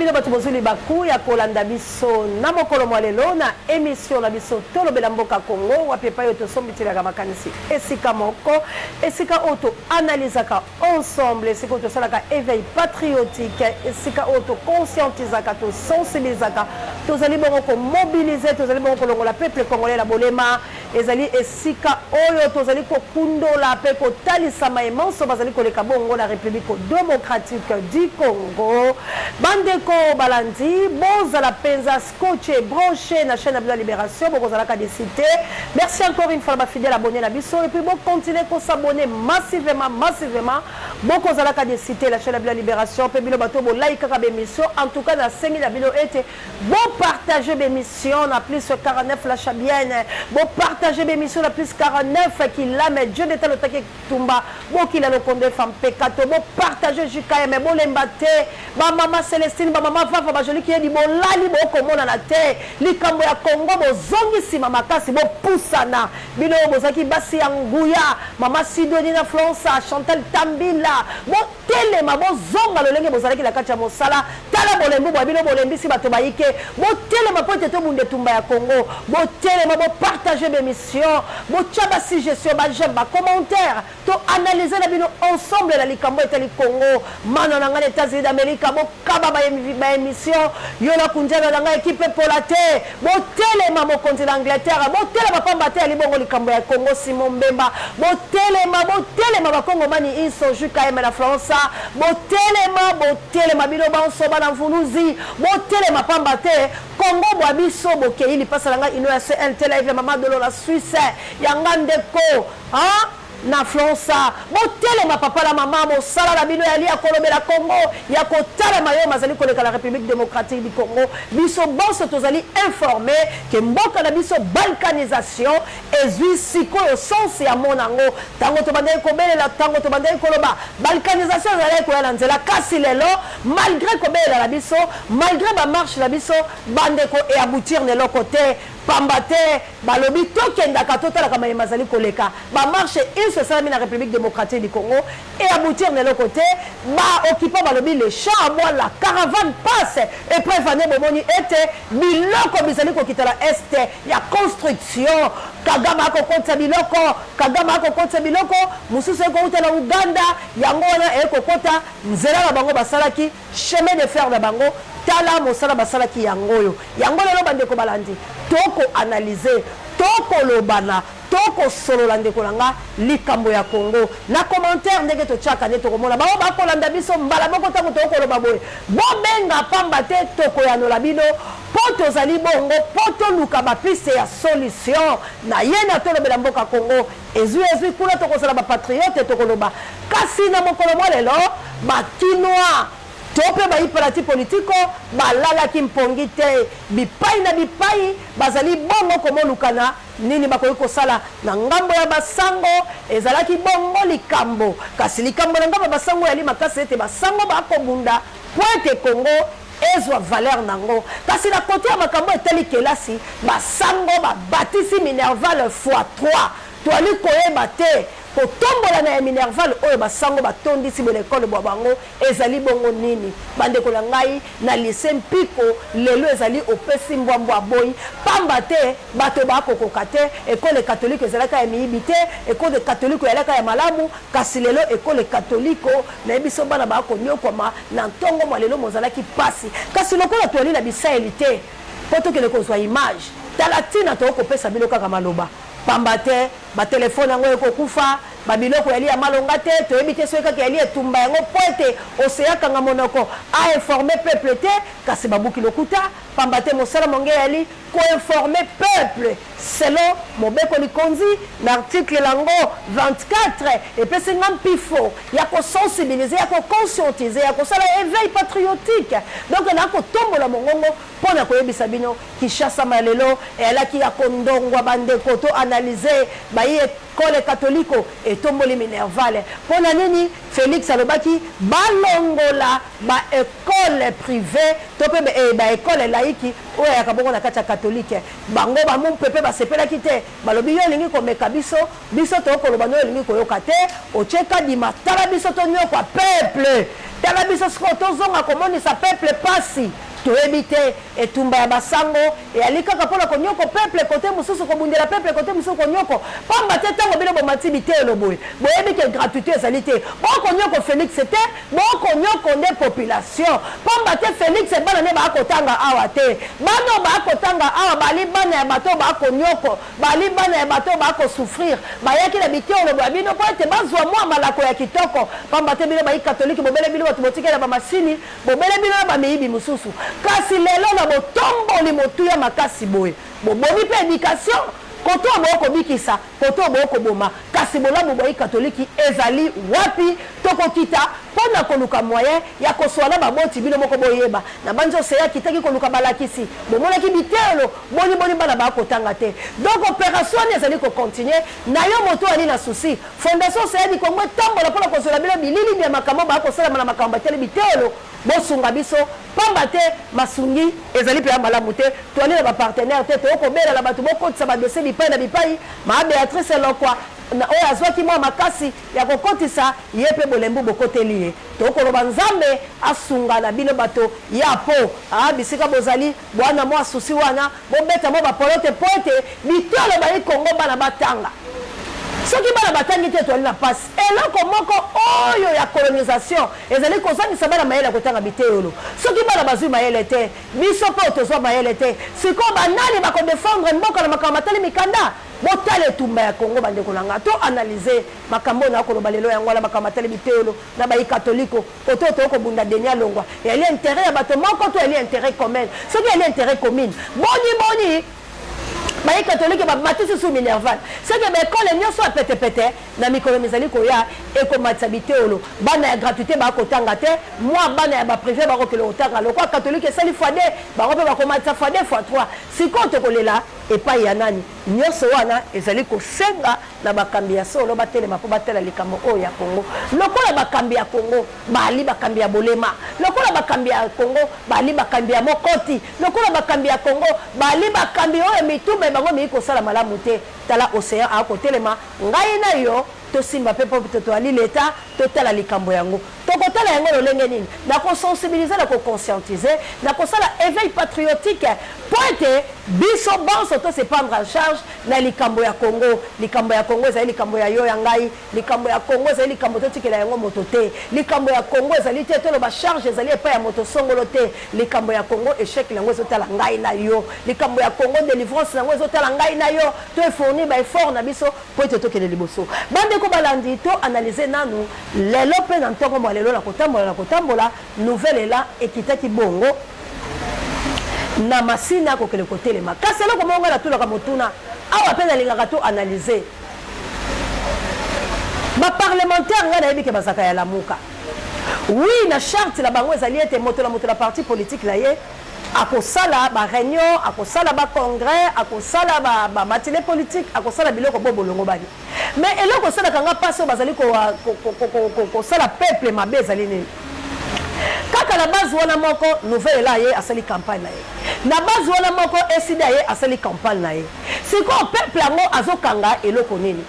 bino bato bozuli baku ya kolanda biso na mokolo mwalelo na émission na biso tolobela mboka Congo wapi pa yo tosombitilaka makanisi esika moko esika oto analysaka ensemble esika oto salaka éveil patriotique esika oto conscientisaka to sensibilisaka tozali bongo ko mobiliser tozali bongo ko longola peuple congolais la bolema ezali esika oyo tozali ko kundola pe ko talisa maemanso bazali ko leka bongo la République démocratique du Congo. Bandeko balandi boza la penza scotché branché na chaîne de la libération bokozala ka décité. Merci encore une fois ma fidèle abonné na biso et puis bon continuer ko s'abonner massivement bokozala ka décité la chaîne de la libération pe bilo bato bo like ka émission en tout cas na 5000 bilo été bon partager l'émission na plus 49 la chabienne bon partager l'émission na plus 49 qui la met Dieu d'état le taquet tumba bon qui la le condé femme pekato bon partager JKM bon lembate ba maman Célestine ba maman Fafa ba joli qui dit bon lali bon komona na te likambo ya Congo bo zongi si mama kasi bo pusana bilo bozaki basi ya nguya mama Sidonie na Florence Chantal Tambila bo telema bo zonga lolenge bozalaki la kacha mosala tala bolembu bo bilo bolembisi bato baike bo telema po teto bunde tumba ya Congo bo telema bo partager l'émission bo tchaba suggestion ba j'aime ba commentaire to analyser la bino ensemble la likambo etali Congo mano na ngane États-Unis d'Amérique bo kaba ba émission yo na kunjana na ngai équipe polate bo telema mo continent Angleterre bo telema pamba te ali bongo likambo ya Congo Simon Mbemba bo telema ba Congo mani iso juka ema la France bo telema bino ba nsoba na mfuluzi bo telema pamba te Congo bo biso bo ke ili pasa nga ino ya CNT live mama de la Suisse ya ngandeko na France botele ma papa la maman mo sala la bino yali akolobela Congo ya kotala mayo mazali koleka la République démocratique du Congo biso bonso tozali informé que mboka na biso balkanisation ezui siko yo sens ya monango tango to bandai kobelela tango to bandai koloba balkanisation ezali ko ya nzela kasi lelo malgré kobelela la biso malgré ba marche la biso bande ko et aboutir ne lo côté pambate balobi tokenda katota la kama mazali koleka ba marche se salami na République démocratique du Congo et aboutir de l'autre côté ba occuper balobi les champs à bois la caravane passe et prévaner bomoni était biloko bizali ko kitala est ya construction Kagama ko konta biloko mususu ko utela Uganda yango na e ko kota nzela na bango basalaki chemin de fer na bango tala mosala basalaki yango lelo bande ko balandi toko analyser toko lobana toko solo lande kolanga likambo ya Congo na commentaire ndenge to chaka ne to komona ba ba kolanda biso mbala moko tango toko loba boye bo benga pamba te toko ya no labino poto zali bongo poto luka ba piste ya solution na yena to lobela mboka Congo ezui kuna toko sala ba patriote toko loba kasi na mokolo lelo ba kinoa tope ba parti politiko balala kimpongi te bipai na bipai bazali bongo komolukana nini bakoyi kosala na ngambo ya basango ezalaki bongo likambo kasi likambo na ngambo basango yali makasi ete basango bakobunda pointe Congo ezwa valeur nango kasi na kote ya makambo etali kelasi basango babatisi Minerval x3 toali koyeba te kotombola na Minerval oyo basango batondisi bo l'école bwa bango ezali bongo nini bande ko ngai na lycée Mpiko lelo ezali opesi mbwambwa boy pamba te bato bakokoka te école catholique ezalaka ya miibite école catholique yalaka ya malamu kasi lelo école catholique na biso bana bakonyokoma na ntongo mwa lelo mozalaki pasi kasi lokola toali na bisaelite poto kele kozwa image talatina to kopesa bilo kaka maloba pamba te ba telefone yango ekokufa ba biloko yali ya malonga te to ebite soka ke yali etumba yango poete oseaka nga monoko a informer peuple te kasi babuki lokuta pamba te mosala monge yali ko informer peuple selon mobeko likonzi na article lango 24 et puis c'est ngam pifo ya ko sensibiliser ya ko conscientiser ya ko sala éveil patriotique donc na ko tombola mongongo pona ko yebisa bino Kinshasa malelo et ala ki ya kondongwa bande ko to analyser ba école catholique et tomboli Minerval pona nini Félix alobaki balongola ba école privée to pe ba école laïque oyo ya kabongo na kati catholique bango ba mon pepe ba sepela kite balobi yo lingi ko meka biso to ko loba no lingi ko yoka te o cheka di matala biso to nyo kwa peuple tala biso siko tozonga komonisa peuple pasi toyebi te etumba ya basango eyali kaka mpona konyoko peuple kote mosusu kobundela peuple kote mosusu konyoko pamba te ntango bino bomati bitelo boye boyebi ke gratuité ezali te bokonyoko Félix te bokonyoko nde population pamba te Félix bana nde baakotanga awa te bano baakotanga awa bali bana ya bato baakonyoko bali bana ya bato baakosouffrir bayaki na bitelo boya bino po ete bazwa mwa malako ya kitoko pamba te bino bayi katolike bobele bino bato botikela bamasini bobele bino na bamiyibi mosusu kasi lelo na botomboli motuya makasi boye bobomi pe éducation koto boko bikisa koto boko boma kasi bolamu boyi katoliki ezali wapi tokokita pona koluka moyen ya koswala baboti bino moko boyeba na banjo seya kitaki koluka balakisi bomonaki bitelo boni bana bakotanga te donc opération ezali ko continuer na yo moto ali na souci fondation seya di Kongo tambola pona kosola bino bilili bya makambo bakosala na makambo tele bitelo bosunga biso pamba te masungi ezali pe malamu te toali na ba partenaire te tokobela la bato bokotisa ba dossier bipai na bipai ma Béatrice Lokwa na oyo azwaki mwa makasi ya kokotisa ye pe bolembu bokoteli ye tokoloba nzambe asunga na bino bato ya po bisika bozali bwana mwa susi wana bobeta mwa bapolote po ete bitolo bayi Kongo bana batanga soki bana batangi te toali na pasi eloko moko oyo ya colonisation ezali kozangisa bana mayele ya kotanga biteyolo soki bana bazwi mayele te biso mpe tozwa mayele te sikoyo banani bakodefendre mboka na makambo matali mikanda botala etumba ya Kongo bandeko na nga to analyse makambo na koloba lelo yango ala makambo matali biteyolo na bayi katoliko koto tokobunda Denis Longwa yali intérêt ya bato moko to yali intérêt commun soki yali intérêt commune boni bayi katolike bamatisi su minerval seke baekole nyonso apetepete na mikolo mizali koya ekomatisa biteyolo bana ya gratuité bakotanga te mwa bana ya baprivé bakokele kotanga lokwa katolike esali fois 2 bango mpe bakomatisa fois 2 fois 3 sikoyo tokolela epai ya nani nyonso wana ezali kosenga na bakambi ya solo batelema mpo batela likambo oyo ya Kongo lokola bakambi ya Kongo bali bakambi ya bolema lokola bakambi ya Kongo bali bakambi ya mokoti lokola bakambi ya Kongo bali bakambi oyo mitumba bango mii kosala malamu te tala océan akotelema ngai na yo tosimba pe po totoali leta totala likambo yango tokotala yango lolenge nini na kosensibiliser na kokonscientiser na kosala éveil patriotique po ete biso banso to se prendre en charge na likambo ya Kongo ezali likambo ya yo ya ngai likambo ya Kongo ezali likambo totikela yango moto te likambo ya Kongo ezali te toloba charge ezali epai ya moto songolo te likambo ya Kongo échec yango ezotala ngai na yo likambo ya Kongo délivrance yango ezotala ngai na yo to efournir ba effort na biso po ete tokende liboso bande ko balandi to analyser nanu lelo pe na ntongo mwa lelo na kotambola nouvelle ela ekitaki bongo na masina kokele kotelema kasi eloko mongo na tulaka motuna awa pe nalingaka to analyser baparlementaire ngai nayebi ke bazaka ya lamuka oui na charte na bango ezali ete moto la parti politique na ye akosala ba réunion akosala ba congrès akosala ba matinée politique akosala biloko bobolongo bani mais eloko sala kanga paso bazali ko sala peuple mabe ezali nini kaka na base wana moko nouvelle la ye asali campagne na ye na base wana moko esida ye asali campagne na ye siko peuple yango azokanga eloko nini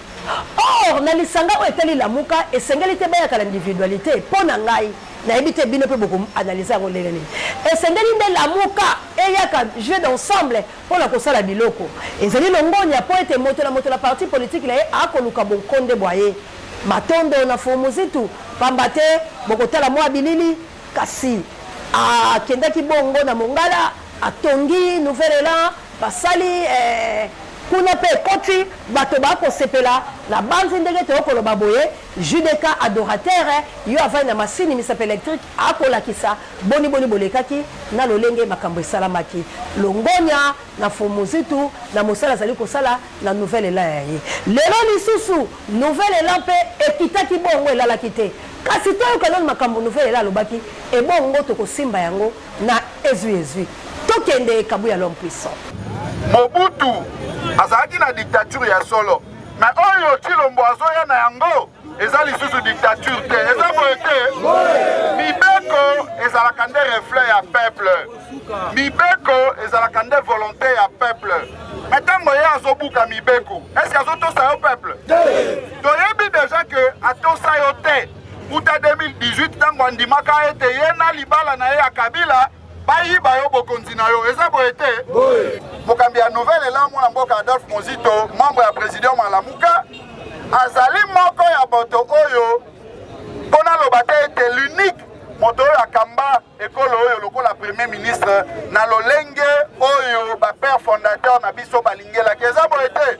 or na lisanga oyo etali lamuka esengeli te bayaka na individualité mpo na ngai nayebi te bino mpe boko analyse yango ndenge nini esengeli nde lamuka eyaka jeu d'ensemble mpona kosala biloko ezali longonia mpo ete moto la parti politique na ye akoluka bonkonde bwa ye matondo na fomuzitu pamba te bokotala mwa bilili kasi akendaki bongo na Mongala atongi nouvelle elan basali kuna pe koti bato bakosepela na banzi ndenge tokoloba boye judeka adorateur yo avai na masini misape électrique akolakisa boni bolekaki na lolenge makambo esalamaki longonya na fomuzitu na mosala azali kosala na nouvelle ela ya ye lelo lisusu nouvelle ela mpe ekitaki bongo elalaki te kasi toyoka nano makambo nouvelle ela alobaki ebongo tokosimba yango na ezwi tokende kabu ya l'homme puissant Mobutu azalaki na dictature ya solo mais oyo Tshilombo azoya na yango eza lisusu dictature te eza boye te mibeko ezalaka nde reflet ya peuple mibeko ezalaka nde volonté ya peuple mais ntango ye azobuka mibeko est-ce que azotosa yo peuple toyebi déjà que atosa yo te uta 2018 tango andimaka ete ye na libala na ye ya Kabila bayiba yo bokonzi na yo eza boye te. Mokambi ya nouvelle ela mwana mboka Adolphe Mozito membre ya président Malamuka azali moko ya bato oyo mpona loba te ete l'unique moto oyo akamba ekolo oyo lokola premier ministre na lolenge oyo bapère fondateur na biso balingelaki eza boye te.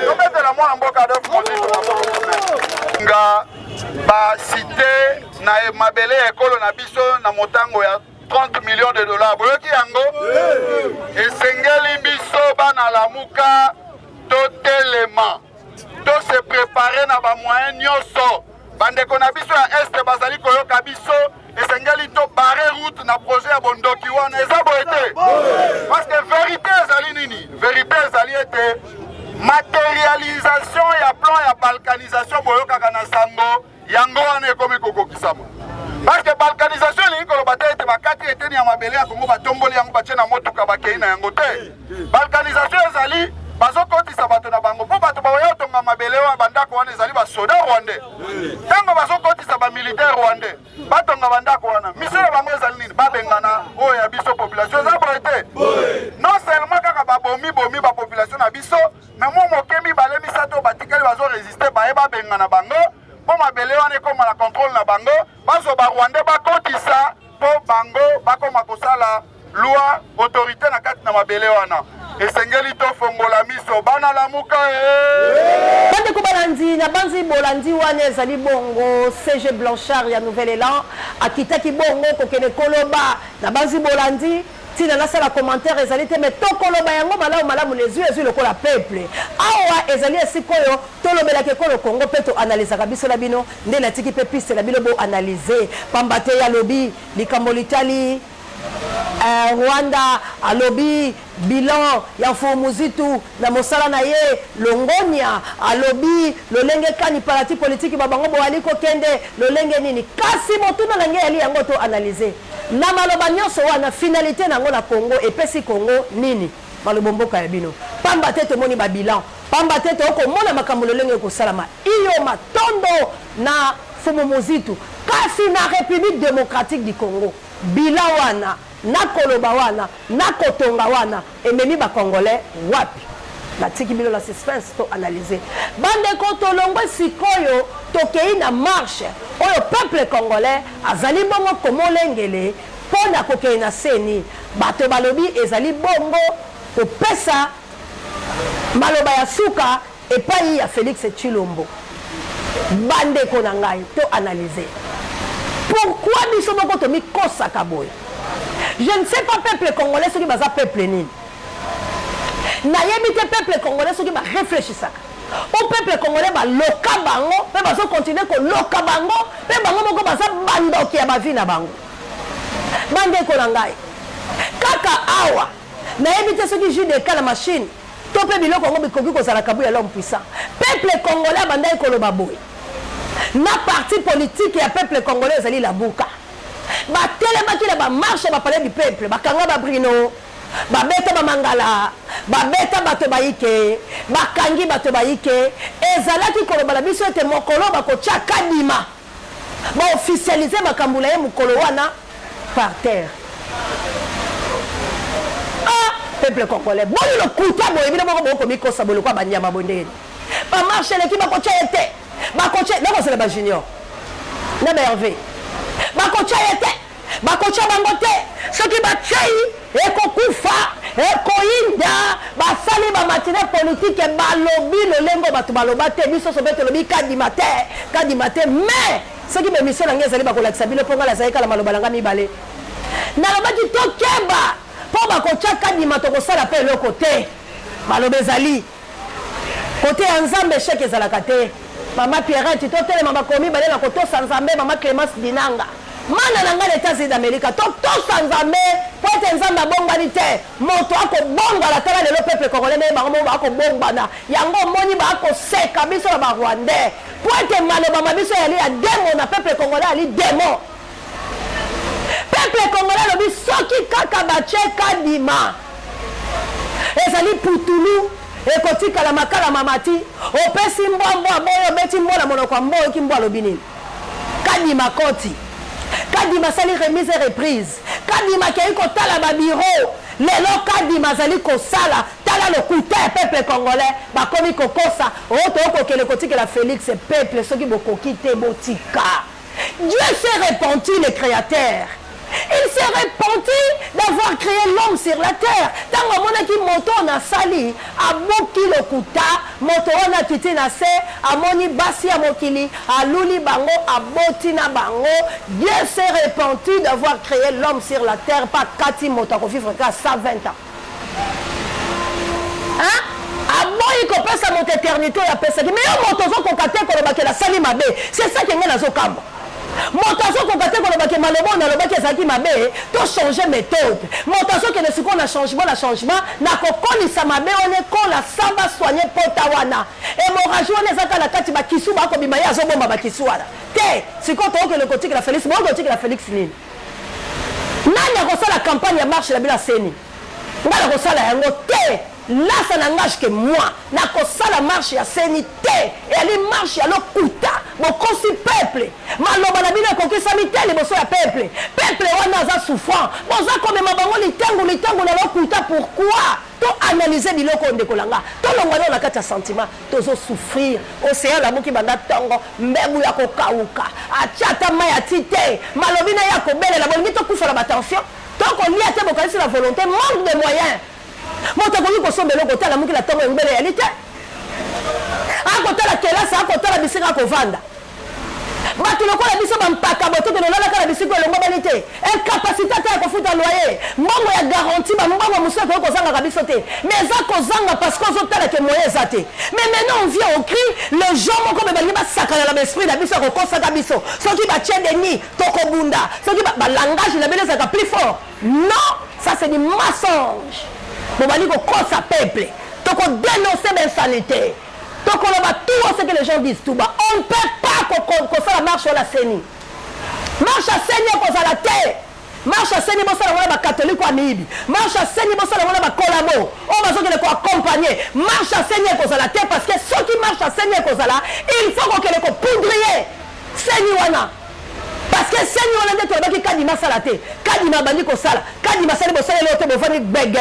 tobetela mwana mboka Adolphe Mozito nga basite na mabele ya ekolo na biso na motango ya 30 millions de dollars. Boyoki yango esengeli biso bana Lamuka totelema to se préparer na ba moyen nyonso bandeko na biso ya este bazali koyoka biso esengeli to barre route na projet ya bondoki wana eza boye te. Parce que vérité ezali nini? Vérité ezali ete matérialisation ya plan ya balkanisation boyokaka na sango yango wana ekomi kokokisama. Parce que balkanisation elingi koloba te ete bakati eteni ya mabele ya Kongo batomboli yango batie na motuka bakei na yango te. Balkanisation ezali bazokotisa bato na bango mpo bato baoya otonga mabele wana bandako wana ezali basoda rwandais. Ntango bazokotisa bamilitaire rwandais batonga bandako wana misio na bango ezali nini? Babengana oyo ya biso population eza boye te. Non seulement kaka babomi bapopulation na biso mais mo moke mibale misato batikali bazoresiste baye babengana bango mpo mabele wana ekoma na contrôle na bango bazo barwandais bakotisa mpo bango bakoma kosala loi autorité na kati na mabele wana. Esengeli tofongola miso bana Lamuka bande ko balandi na banzi bolandi wana ezali bongo CG Blanchard ya Nouvel Élan akitaki bongo kokene koloba na banzi bolandi tina nasala commentaire ezali te mais tokoloba yango malamu les yeux lokola peuple awa ezali esikoyo tolobela ke kolo Congo pe to analyse biso la bino nde na tiki pe piste la bino bo analyser pambate ya lobi likambo litali Rwanda alobi bilan ya Mfumu na mosala na ye longonia alobi lolenge kani parti politique babango bo aliko kende lolenge nini kasi motuna na ngeli yango to analyser na maloba nyonso wana finalité nango na Congo epesi Congo nini malobomboka ya bino pamba te tomoni ba bilan pamba te to komona makambo lolenge ko salama iyo matondo na Mfumu kasi na République démocratique du Congo bilan wana na koloba wana na kotonga wana ememi ba congolais wapi na tiki bilo la suspense to analyser bande ko tolongwe sikoyo tokei na marche oyo peuple congolais azali bongo komolengele pona kokei na seni bato balobi ezali bongo kopesa maloba ya suka epai ya Félix Tshilombo bande ko na ngai to analyser pourquoi biso moko to mikosa kaboy. Je ne sais pas peuple congolais ce qui va peuple nini. N'ayebite peuple congolais ce qui va réfléchir ça. Au peuple congolais va loka bango, pe baso continuer ko loka bango, pe bango moko basa bando ki ya ba vie na bango. Bande ko ngai. Kaka awa. N'ayebite ce qui joue de la machine. To pe biloko ngo bikoki ko sala kabu ya l'homme puissant. Peuple congolais bandai ko lo baboy. Na parti politique ya peuple congolais ezali la buka. Batelemaki na ba marche ba palais du peuple bakanga ba brino babeta ba mangala babeta bato baike bakangi bato baike ezalaki koloba na biso ete mokolo bakotia kadima ba officialiser makambula ye mokolo wana par terre. Peuple congolais boni le kuta boye bino moko boko mikosa bolo kwa banyama bondeni ba marche leki bakotia ete bakotia ndako c'est ba junior na Hervé bakocha yete bakocha bango te soki bachei ekokufa ekoinda basali ba matinée politique balobi lolengo bato baloba te biso so bete lobi kadima te mais soki be mission na ngeza li bakolakisa bino ponga la zaika la maloba langa mibale na lobaki to keba po bakocha kadima to kosala pe loko te balobe zali côté ensemble chèque ezalaka te. Mama Pierrette, to telema bakomi bale na koto sanzambe mama Clémence Dinanga. Mana nanga l'État d'Amérique, to sanzambe, pote nzamba bongani te. Moto ako bonga la tala le peuple congolais na bango ba ko bongbana. Yango moni ba ko seka biso ba Rwandais. Pote maloba mabiso yali ya demo na peuple congolais ali demo. Peuple congolais lobi soki kaka ba cheka dima. Ezali putulu ekotika la makala mamati opesi mbwa boyo beti mbwa monoko mboyo ki mbwa lobini Kadima Koti. Kadima sali remise et reprise. Kadima kei kotala ba bureau. Lelo Kadima zali kosala tala le couteau peuple congolais ba komi kokosa oto ko le kotiki la Félix peuple ceux qui bokoki te botika. Dieu s'est repenti le créateur. Il s'est repenti d'avoir créé l'homme sur la terre. Tant que mon qui moto na sali a boki le kuta moto na kiti na se a moni basi a mokili a luli bango a boti na bango. Dieu s'est repenti d'avoir créé l'homme sur la terre pas kati moto ko vivre qu'à 120 ans. Hein? A boyi ko pesa mon éternité ya pesa. Mais yo moto zo ko kate ko ba ke la sali mabe. C'est ça que ngena zo kambo. Montazo qu'on kate qu'on a baké malebo na lobaki ezaki mabe to changer méthode montazo que ne siko na changement na kokoni sa mabe on est ko la samba soigner potawana hémorragie on ezaka la kati ba kisu ba ko bimaya azo bomba ba kisu wala te siko to que le côté que la Félix bon côté que la Félix nini nani ko sala campagne ya marche la bila seni ngala ko sala yango te. Là, ça n'engage que moi. Na kosa la marche ya sénité. Et elle marche ya lokuta. Bon, consi peuple. Maloba na bina koki samité les bosso ya peuple. Peuple wana za souffrant. Bon, ça comme mabango litango na lokuta pourquoi? To analyser biloko ndekolanga. To longwana na kati ya sentiment. Tozo souffrir. Océan la muki banda tango. Mbebu ya kokauka. Achata maya tite. Malobina ya kobele la bongi to kufa la batension. Tant qu'on y a te bokalisi la volonté, manque de moyens. Moto koki kosomba eloko tala muki la tongo ngubele ya lite akotala kelasa akotala bisika akovanda bato lokola biso bampaka boto kene olala kala bisiko elongo bani te incapacité te ya kofuta loyer mbongo ya garantie bambongo mosusu akoki kozangaka biso te mais eza kozanga parce que ozotala ke moyen eza te mais maintenant on vient au cri le jour moko me balingi basakana na baesprit na biso akokosaka biso soki batie deni tokobunda soki balangage na bino ezalaka plus fort non ça c'est du mensonge. Bon, on va kosa peuple. Donc on dénonce l'insanité. Donc on va tout ce que les gens disent tout bas. On ne peut pas qu'on la marche sur la CENI. Marche à CENI qu'on a la terre. Marche à CENI, on va catholique ou amibi. Marche à CENI, on va collabo. On va se accompagner. Marche à CENI qu'on a la terre parce que ceux qui marchent à CENI qu'on a là, il faut qu'on les poudrier. CENI wana. Parce que si on a dit que Kadima salate, Kadima bandi ko sala, Kadima sali bo sala lote bo fani bege.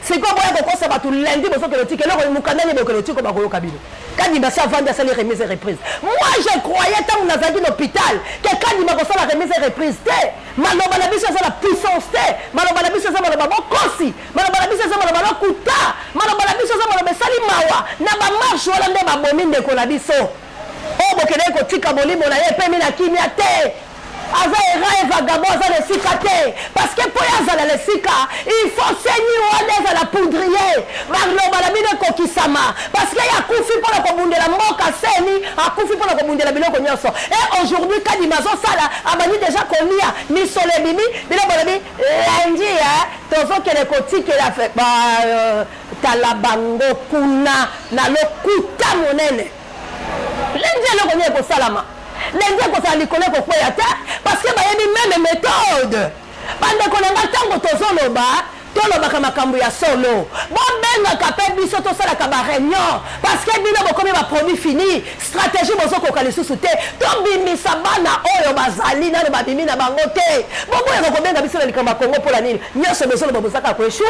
C'est quoi boya ko ça va tout lundi bo so que le tique là on mukanda ni bo que le tique ba ko kabilo. Kadima sa vendre sali remise et reprise. Moi je croyais tant on a dit l'hôpital que Kadima ko sala remise et reprise té. Maloba la biso la puissance té. Maloba la biso la ba kosi. Maloba la biso la ba kuta. Maloba la biso la ba sali mawa. Na ba marche wala nde ba bominde ko la biso. Oh bo kene ko tika bolimo na ye pe mi na kimia té. Aza era vagabond aza le sika te parce que pour yazala le sika il faut saigner wana za la poudrier maloba la bino kokisama parce que ya kufi pour la kobundela mboka seni akufi pour la kobundela biloko nyonso et aujourd'hui Kadima zo sala abani déjà kolia ni sole bibi biloko bibi lundi tozo kele kotiki la fait talabango kuna na lokuta monene lundi eloko nye kosalama lundi ekosala likolo ekokwea te parce que bayebi même méthode bandeko na nga ntango tozoloba tolobaka makambo ya solo bobengaka mpe biso tosalaka baréunion parce que bino bokomi baproduit fini stratégie bozokoka lisusu te tobimisa bana oyo bazali nano babimi na bango te boboyaka kobenga biso na likambo ya kongo mpola nini nyonso bozoloba bozaka koeshue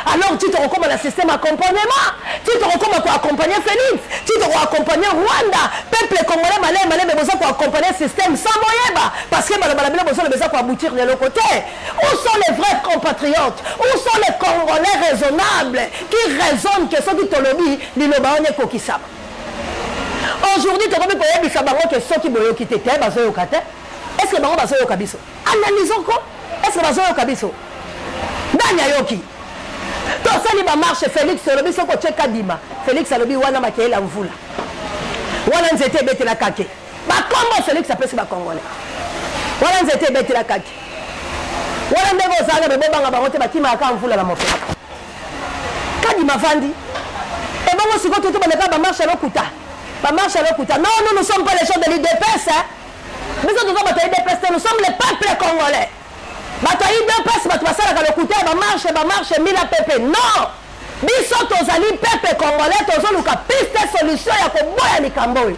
alors tu te recommandes le système accompagnement tu te recommandes pour accompagner Félix tu te accompagner Rwanda peuple congolais malais mais besoin pour accompagner le système sans moyeba parce que balabala besoin besoin pour aboutir de l'autre côté où sont les vrais compatriotes où sont les Congolais raisonnables qui raisonnent que ceux qui te lobby liloba on est kokisama aujourd'hui tu peux payer bisabango que ceux qui boyo quitter te bazoyo kate est-ce que bango bazoyo kabiso analysons quoi est-ce que bazoyo kabiso danya yoki tosali ba marche Félix alobi soko tie Kadima Félix alobi wana makela mvula wana nzete betela kake ba kombo Félix apesi ba congolais wana nzete betela kake wana ndego zanga bebo banga bango te bakima aka mvula na mofe Kadima vandi et bon siko tout ba ba marche lokuta non nous ne sommes pas les gens de l'IDPS mais nous sommes pas les IDPS nous sommes les peuples congolais bato IDPS bato basalaka lokuta ba marche mila pepe non biso tozali pepe congolais tozoluka piste solution ya koboya likambo oyo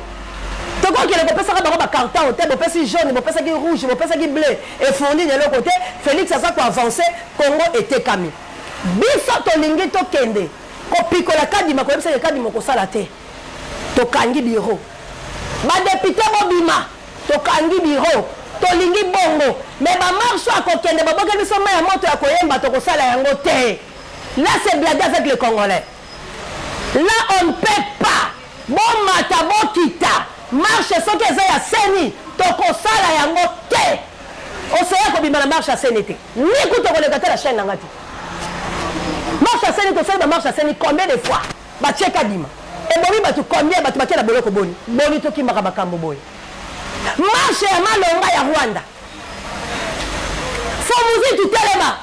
ce qu'on qui le peut ça ba carton te bo pesi jaune bo pesa ki rouge bo pesa ki bleu et fourni de l'autre côté Félix ça quoi avancer Congo était kami biso to lingi to kende ko pikola kadima ko yebisa kadima ko sala te to kangi biro ba député mobima to kangi biro to lingi bongo mais ba marche à ko kende ba boka biso ma ya moto ya ko yemba to ko sala yango te. Là c'est blaguer avec les Congolais. Là on ne peut pas bon mata bon kita marche soki eza ya seni tokosala yango te oseya kobima na marche ya seni te niku tokoleka te la chaîne nanga te marche ya seni tosali ba marche ya seni combien de fois batie kadima ebomi bato combien bato batie na boloko boni boni tokimaka makambo boye marche ya malonga ya Rwanda fomuzi tutelema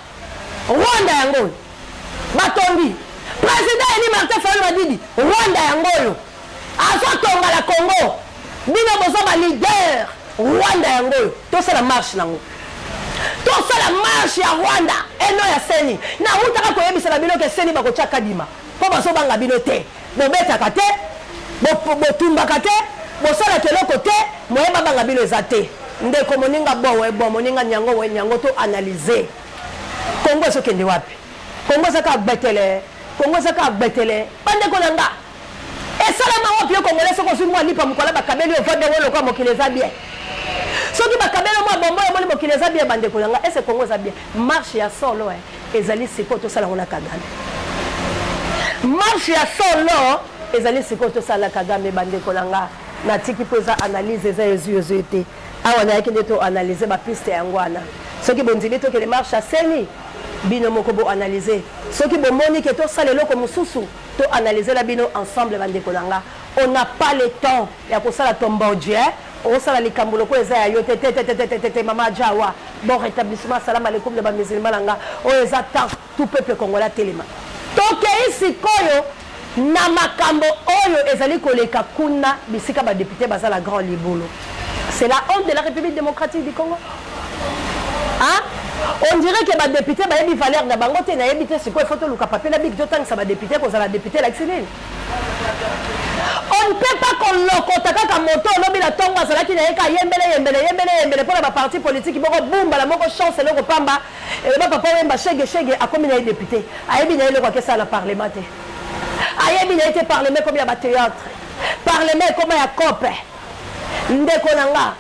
Rwanda yango batongi président Eni Martin Fayulu Madidi Rwanda yango azotonga la Congo bino bozo ba leader Rwanda yango to c'est la marche nango to c'est la marche ya Rwanda eno ya seni na utaka ko yebisa la bino ke seni bako chaka dima po bazo banga bino te bo beta kate bo tumba kate bo sala keloko te moyeba banga bino ezate ndeko moninga bo moninga nyango to analyser Congo so kende wapi Congo saka betele bande ko nanga et ça la maman pio congolais soko sur moi lipa mukola ba kabeli ofande wolo kwa mokileza bien soki ba kabeli moi bombo ya moli mokileza bien bande ko nanga et c'est Congo za bien marche ya solo ezali siko to sala ngona Kagame marche ya solo ezali siko to sala Kagame bande ko nanga na tiki poza analyse za yezuete awa na yake to analyser ba piste yango wana soki bondili to ke les marches à seni bino moko bo analyser soki bo moni ke to salelo ko mususu to analyser la bino ensemble bande kolanga on n'a pas le temps ya ko sala tomba Dieu on sala likambulo ko eza ya yo te mama jawa bon rétablissement salam alaikum de ba musulman langa o eza temps tout peuple congolais telema to ke isi koyo na makambo oyo ezali koleka kuna bisika ba député bazala grand libolo c'est la honte de la République démocratique du Congo. Hein? On dirait que les députés ont valeur de bango te na yebite siko il faut to luka papier na big jotang ça va député ko la député la xinine. On ne peut pas qu'on lokota kaka moto lobi la tonga sala ki na yeka yembele pour la parti politique boko bumba la moko chance le ko pamba et ba papa wemba chege a comme na député ayebi na le ko kesa la parlementaire ayebi na été parlement comme ya ba théâtre parlement comme ya cope ndeko nanga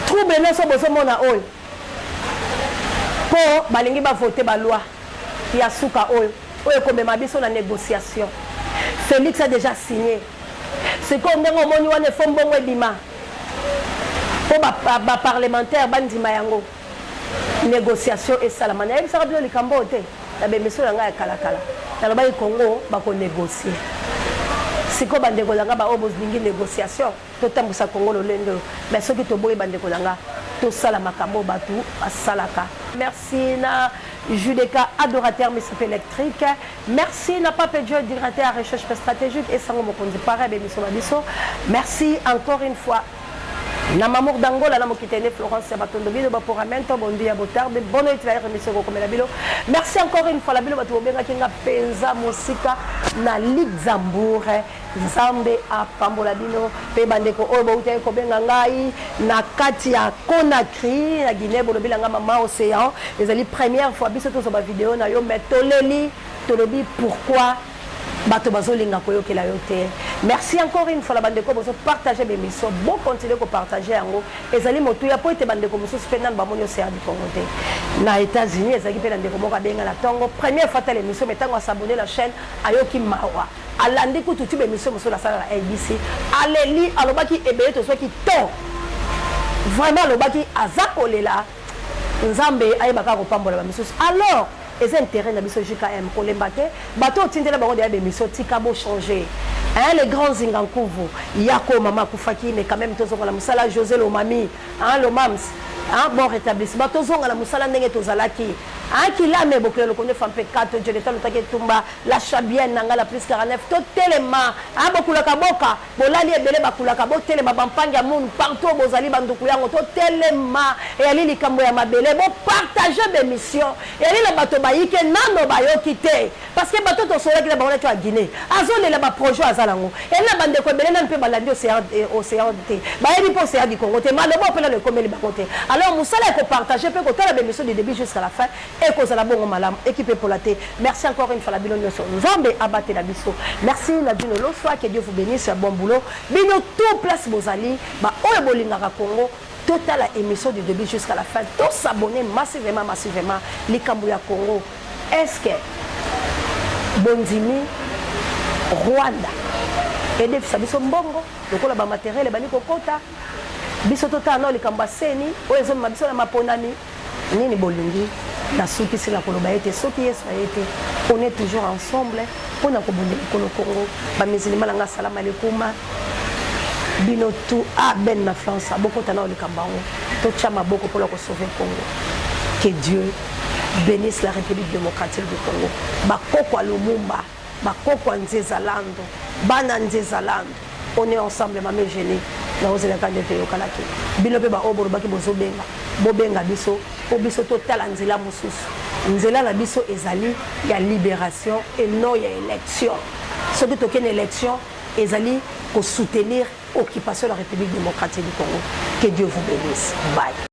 trouble no so boso mona oyo po balingi ba voter ba loi ya suka oyo komema biso na négociation. Félix a déjà signé. C'est comme dans le monde où on est fait bon bima. Pour ba parlementaire bandima yango. Négociation et salamana. Et ça va bien le Cambodge. La bémission là ya kala. Dans le bas Congo ba ko négocier. C'est comme bande ko langa ba obos dingi négociation. To tambusa Congo lo lendo. Mais ce qui to boy bande ko langa to sala makambo batu asalaka. Merci na Judeka adorateur Missip électrique. Merci na Pape Joe directeur à recherche stratégique et sango mokonzi pareil bémission babiso. Merci encore une fois. Na mamour d'Angola na mokitene Florence Sabatondo bino ba pour amento bondi ya botarde bonne travail remission ko komela bilo. Merci encore une fois la bilo batu benga kinga penza musika na Luxembourg. Nzambe apambola bino pe bandeko oyo bauta ko benga ngai na kati ya Conakry na Guinée bolobila nga mama océan ezali première fois biso to so ba vidéo na yo metoleli tolobi pourquoi bato bazolinga koyokela yo te. Merci encore une fois la bandeko bozo partager mes missions bon continuer ko partager yango ezali motuya po ete bandeko bozo spendant ba monyo océan du Congo te na États-Unis ezali pe bandeko moka benga la tongo première fois telle émission metango s'abonner la chaîne ayoki mawa alandi ko tutu émission moso la sala la ABC aleli alobaki ebele to soki to vraiment alobaki azakolela nzambe ayebaka ko pambola ba mission alors et c'est intérêt na biso JKM ko lembate bato tindela bango de mission tika bo changer hein les grands zingankuvu yako mama kufaki mais quand même tozonga la musala José Lomami hein le mams hein bon rétablissement tozonga la musala ndenge tozalaki hein kila me bokelo ko ne fampe 4 Jonathan Lutake Tumba la chabienne nanga la plus 49 to telema hein bokula kaboka bolali ebele bakula kabot telema bampanga moun partout bozali banduku yango to telema et ali likambo ya mabele bo partager des missions et ali la bato bayike nano bayoki te parce que bato tosolaki na bango nati ya Guinée azolela baprojet azalango ela bandeko ebele nani mpe balandi océan te bayebi mpe océan du Congo te maloba opela ekomeli bango te alors mosala ekopartage mpe kotala bémission du début jusqu'à la fin ekozala bongo malamu équipe epola te merci encore une fois la bino nyonso nzambe abatela biso merci na dino loswa que Dieu vous bénisse bon boulot bino tout place bozali oyo bolingaka Congo total la émission du début jusqu'à la fin tous s'abonner massivement likambo ya Congo est-ce que Bondimi Rwanda ede fisa biso mbongo lokola ba matériel bali kokota biso total na likambo seni oyo zo mabiso na maponami nini bolingi na soki sila koloba ete soki yesu ayete on est toujours ensemble pour na kobondela kono Congo ba musulman nga salam alaikum bino tout a ben na France beaucoup tana likambo to chama beaucoup pour la sauver Congo que Dieu bénisse la République démocratique du Congo bakoko Lumumba bakoko Nzezalando bana Nzezalando on est ensemble mame génie na ozela kandete yokalaki bino pe ba oboro baki bozobenga bobenga biso o biso total nzela mususu nzela na biso ezali ya libération et non ya élection soki tokene élection ezali ko soutenir occupation de la République démocratique du Congo que Dieu vous bénisse bye.